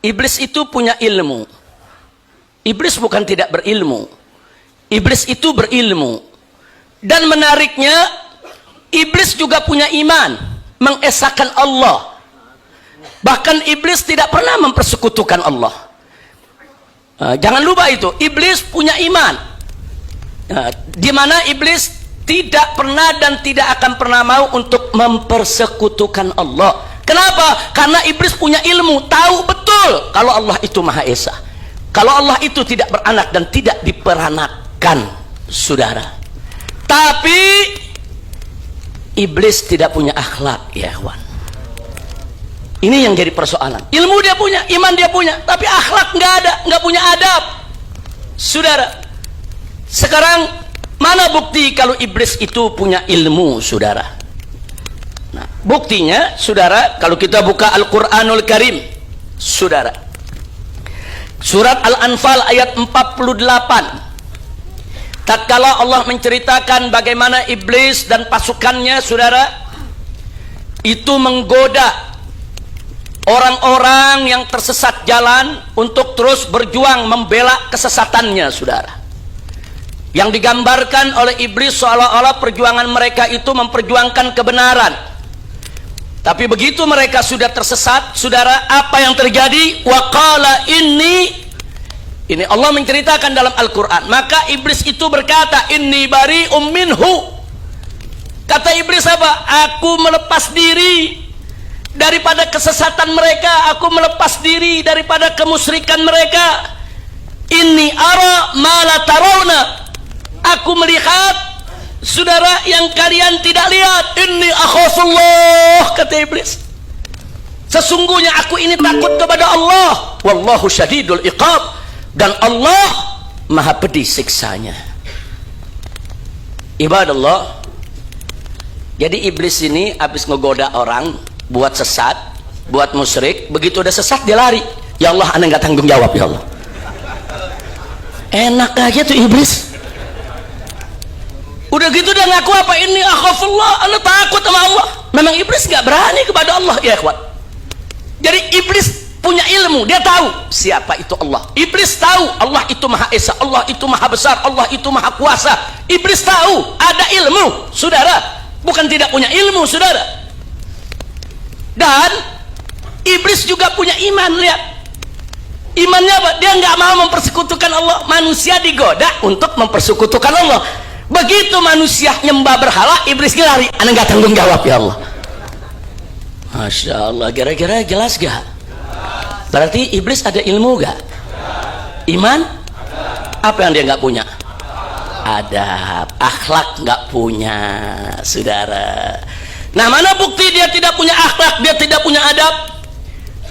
Iblis itu punya ilmu. Iblis bukan tidak berilmu. Iblis itu berilmu. Dan menariknya, iblis juga punya iman, mengesahkan Allah. Bahkan iblis tidak pernah mempersekutukan Allah. Jangan lupa itu, iblis punya iman. Di mana iblis tidak pernah dan tidak akan pernah mau untuk mempersekutukan Allah. Kenapa? Karena iblis punya ilmu, tahu betul kalau Allah itu Maha Esa. Kalau Allah itu tidak beranak dan tidak diperanakan, saudara. Tapi iblis tidak punya akhlak, ya kawan. Ini yang jadi persoalan. Ilmu dia punya, iman dia punya, tapi akhlak nggak ada, nggak punya adab, saudara. Sekarang mana bukti kalau iblis itu punya ilmu, saudara? Nah, buktinya, saudara, kalau kita buka Al-Quranul Karim, saudara, surat Al-Anfal ayat 48, tatkala Allah menceritakan bagaimana iblis dan pasukannya, saudara, itu menggoda orang-orang yang tersesat jalan untuk terus berjuang membela kesesatannya, saudara. Yang digambarkan oleh iblis seolah-olah perjuangan mereka itu memperjuangkan kebenaran. Tapi begitu mereka sudah tersesat, saudara, apa yang terjadi? Waqala ini Allah menceritakan dalam Al-Quran. Maka iblis itu berkata, inni bari'um minhu. Kata iblis apa? Aku melepas diri daripada kesesatan mereka. Aku melepas diri daripada kemusyrikan mereka. Inni ara ma la tarawna. Aku melihat, saudara, yang kalian tidak lihat. Inni akhafullah, kata iblis. Sesungguhnya aku ini takut kepada Allah. Wallahu syadidul iqab. Dan Allah maha pedih siksanya. Ibadallah. Jadi iblis ini habis ngegoda orang buat sesat, buat musyrik. Begitu udah sesat dia lari. Ya Allah, ana nggak tanggung jawab, ya Allah. Enak aja tuh iblis. Udah gitu dia ngaku apa? Ini akhafullah, ana takut sama Allah. Memang iblis nggak berani kepada Allah, ya ikhwan. Jadi iblis punya ilmu, dia tahu siapa itu Allah. Iblis tahu Allah itu Maha Esa, Allah itu Maha Besar, Allah itu Maha Kuasa. Iblis tahu ada ilmu, saudara. Bukan tidak punya ilmu, saudara. Dan iblis juga punya iman, lihat. Imannya apa? Dia nggak mau mempersekutukan Allah. Manusia digoda untuk mempersekutukan Allah. Begitu manusia nyembah berhala, iblis lari. Anda nggak tanggung jawab, ya Allah. Masya Allah, kira-kira jelas gak? Berarti iblis ada ilmu gak? Iman? Apa yang dia nggak punya? Adab, akhlak nggak punya, saudara. Nah, mana bukti dia tidak punya akhlak, dia tidak punya adab?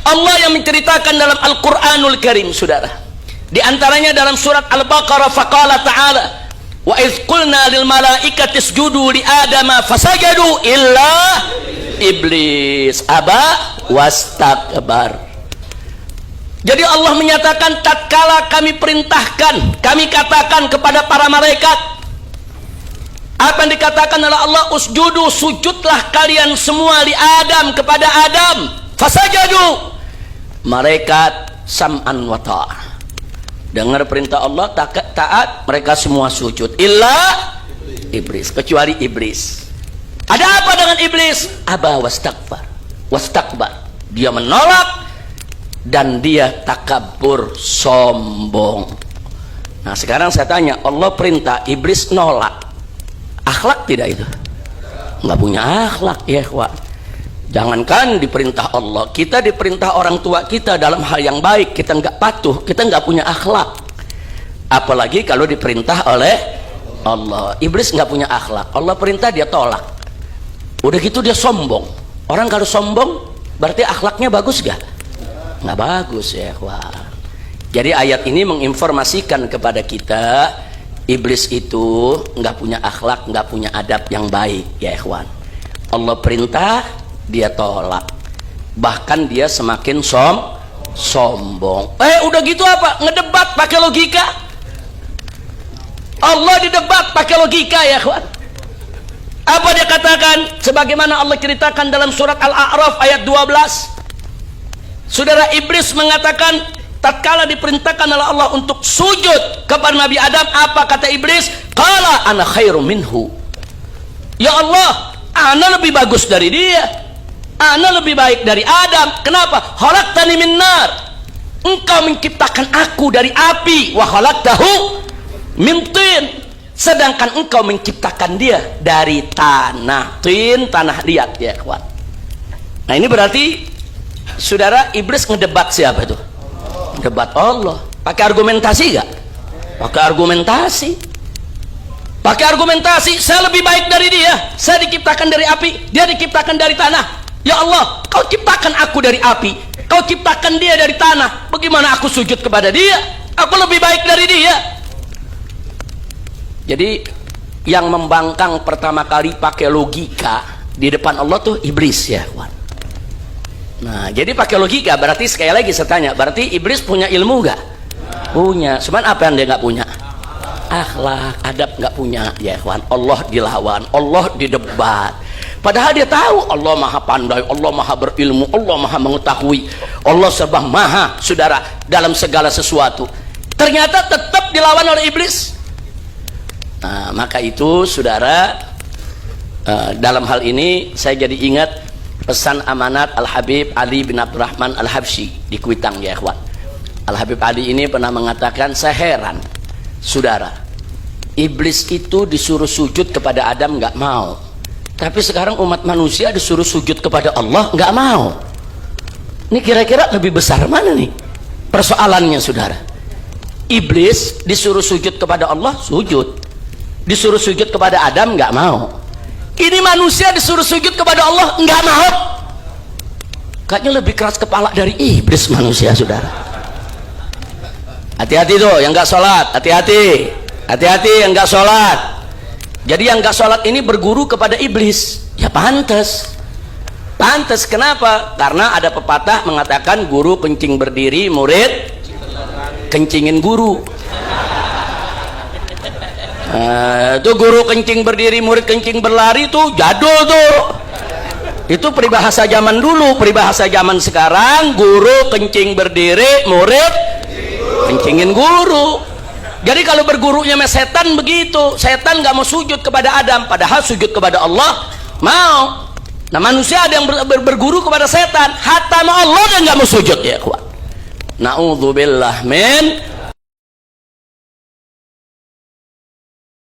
Allah yang menceritakan dalam Al-Quranul Karim, saudara. Di antaranya dalam surat Al-Baqarah, faqala ta'ala, wa idh qulna lil malaikati isjudu li adama fasajadu illa iblis aba wastakbar. Jadi Allah menyatakan tatkala kami perintahkan, kami katakan kepada para malaikat, apa yang dikatakan oleh Allah? Usjudu, sujudlah kalian semua li Adam, kepada Adam. Fasajadu, malaikat sam'an wa ta'ah, dengar perintah Allah, taat, mereka semua sujud. Illa iblis, kecuali iblis. Ada apa dengan iblis? Aba wastakbar, dia menolak dan dia takabur, sombong. Nah, sekarang saya tanya, Allah perintah, iblis nolak, akhlak tidak itu? Nggak punya akhlak, ya kawan. Jangankan diperintah Allah, kita diperintah orang tua kita dalam hal yang baik, kita nggak patuh, kita nggak punya akhlak. Apalagi kalau diperintah oleh Allah. Iblis nggak punya akhlak, Allah perintah dia tolak. Udah gitu dia sombong. Orang kalau sombong berarti akhlaknya bagus gak? Nggak bagus, ya kawan. Jadi ayat ini menginformasikan kepada kita, iblis itu nggak punya akhlak, nggak punya adab yang baik, ya ikhwan. Allah perintah, dia tolak. Bahkan dia semakin sombong. Udah gitu apa? Ngedebat pakai logika. Allah didebat pakai logika, ya ikhwan. Apa dia katakan? Sebagaimana Allah ceritakan dalam surat Al-A'raf ayat 12. Saudara, iblis mengatakan tatkala diperintahkan oleh Allah untuk sujud kepada Nabi Adam, apa kata iblis? Qala ana khairum minhu. Ya Allah, ana lebih bagus dari dia, ana lebih baik dari Adam. Kenapa? Khalaqtani min nar, engkau menciptakan aku dari api, wa khalaqtahu min tin, sedangkan engkau menciptakan dia dari tanah. Tin, tanah liat ya kawan. Nah ini berarti saudara, iblis ngedebat siapa itu? Debat Allah. Pakai argumentasi gak? Pakai argumentasi. Pakai argumentasi, saya lebih baik dari dia, saya diciptakan dari api, dia diciptakan dari tanah. Ya Allah, kau ciptakan aku dari api, kau ciptakan dia dari tanah, bagaimana aku sujud kepada dia? Aku lebih baik dari dia. Jadi yang membangkang pertama kali pakai logika di depan Allah tuh iblis ya kawan. Nah jadi pakai logika berarti, sekali lagi saya tanya, berarti iblis punya ilmu gak? Punya. Cuman apa yang dia gak punya? Akhlak, adab gak punya ya kawan. Allah dilawan, Allah didebat, padahal dia tahu Allah maha pandai, Allah maha berilmu, Allah maha mengetahui, Allah serba maha saudara dalam segala sesuatu. Ternyata tetap dilawan oleh iblis. Nah maka itu saudara, dalam hal ini saya jadi ingat pesan amanat Al-Habib Ali bin Abdurrahman Al-Habsyi di Kuitang ya ikhwan. Al-Habib Ali ini pernah mengatakan, saya heran saudara, iblis itu disuruh sujud kepada Adam nggak mau, tapi sekarang umat manusia disuruh sujud kepada Allah nggak mau. Ini kira-kira lebih besar mana nih persoalannya saudara? Iblis disuruh sujud kepada Allah, sujud. Disuruh sujud kepada Adam nggak mau. Ini manusia disuruh sujud kepada Allah nggak mau. Kayaknya lebih keras kepala dari iblis manusia saudara. Hati-hati tuh yang nggak sholat, hati-hati, hati-hati yang nggak sholat. Jadi yang nggak sholat ini berguru kepada iblis. Ya pantas, pantas. Kenapa? Karena ada pepatah mengatakan guru kencing berdiri, murid kencingin guru. Itu guru kencing berdiri, murid kencing berlari, tuh jadul tuh. Itu peribahasa zaman dulu. Peribahasa zaman sekarang, guru kencing berdiri, murid kencingin guru. Jadi kalau bergurunya sama setan begitu, setan nggak mau sujud kepada Adam, padahal sujud kepada Allah mau. Nah manusia ada yang berguru kepada setan, hatta sama Allah dan nggak mau sujud ya kuat. Na'udzubillah min